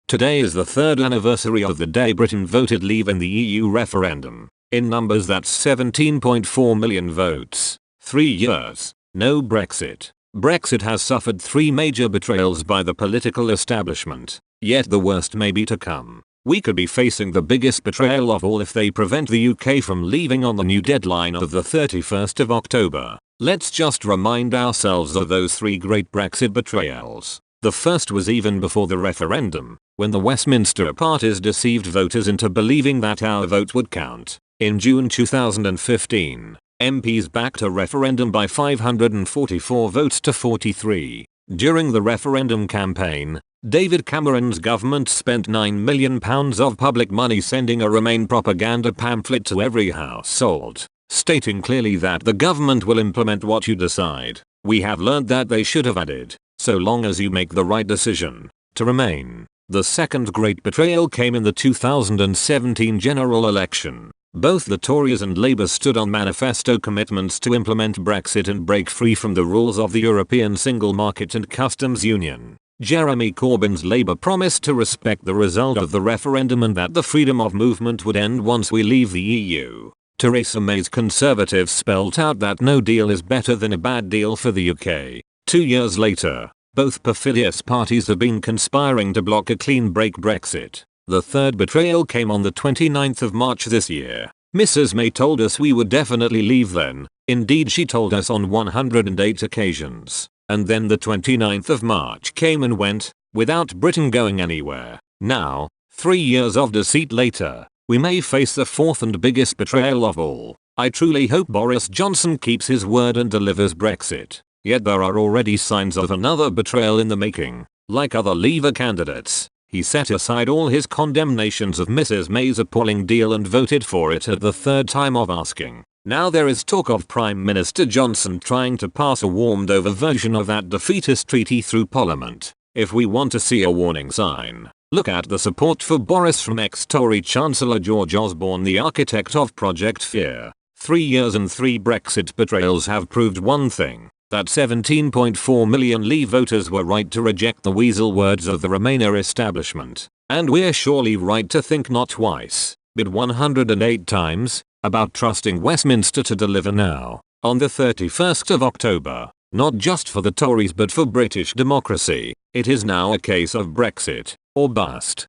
Today is the third anniversary of the day Britain voted leave in the EU referendum. In numbers that's 17.4 million votes. 3 years. No Brexit. Brexit has suffered 3 major betrayals by the political establishment. Yet the worst may be to come. We could be facing the biggest betrayal of all if they prevent the UK from leaving on the new deadline of the 31st of October. Let's just remind ourselves of those 3 great Brexit betrayals. The first was even before the referendum, when the Westminster parties deceived voters into believing that our vote would count. In June 2015, MPs backed a referendum by 544 votes to 43. During the referendum campaign, David Cameron's government spent £9 million of public money sending a Remain propaganda pamphlet to every household, stating clearly that the government will implement what you decide. We have learned that they should have added, so long as you make the right decision, to Remain. The second great betrayal came in the 2017 general election. Both the Tories and Labour stood on manifesto commitments to implement Brexit and break free from the rules of the European Single Market and Customs Union. Jeremy Corbyn's Labour promised to respect the result of the referendum and that the freedom of movement would end once we leave the EU. Theresa May's Conservatives spelt out that no deal is better than a bad deal for the UK. 2 years later, both perfidious parties have been conspiring to block a clean break Brexit. The third betrayal came on the 29th of March this year. Mrs May told us we would definitely leave then. Indeed, she told us on 108 occasions. And then the 29th of March came and went, without Britain going anywhere. Now, 3 years of deceit later, we may face the fourth and biggest betrayal of all. I truly hope Boris Johnson keeps his word and delivers Brexit. Yet there are already signs of another betrayal in the making. Like other Leaver candidates, he set aside all his condemnations of Mrs May's appalling deal and voted for it at the third time of asking. Now there is talk of Prime Minister Johnson trying to pass a warmed-over version of that defeatist treaty through Parliament. If we want to see a warning sign, look at the support for Boris from ex-Tory Chancellor George Osborne, the architect of Project Fear. 3 years and 3 Brexit betrayals have proved one thing, that 17.4 million Leave voters were right to reject the weasel words of the Remainer establishment. And we're surely right to think not twice, but 108 times, about trusting Westminster to deliver now, on the 31st of October, not just for the Tories but for British democracy. It is now a case of Brexit or bust.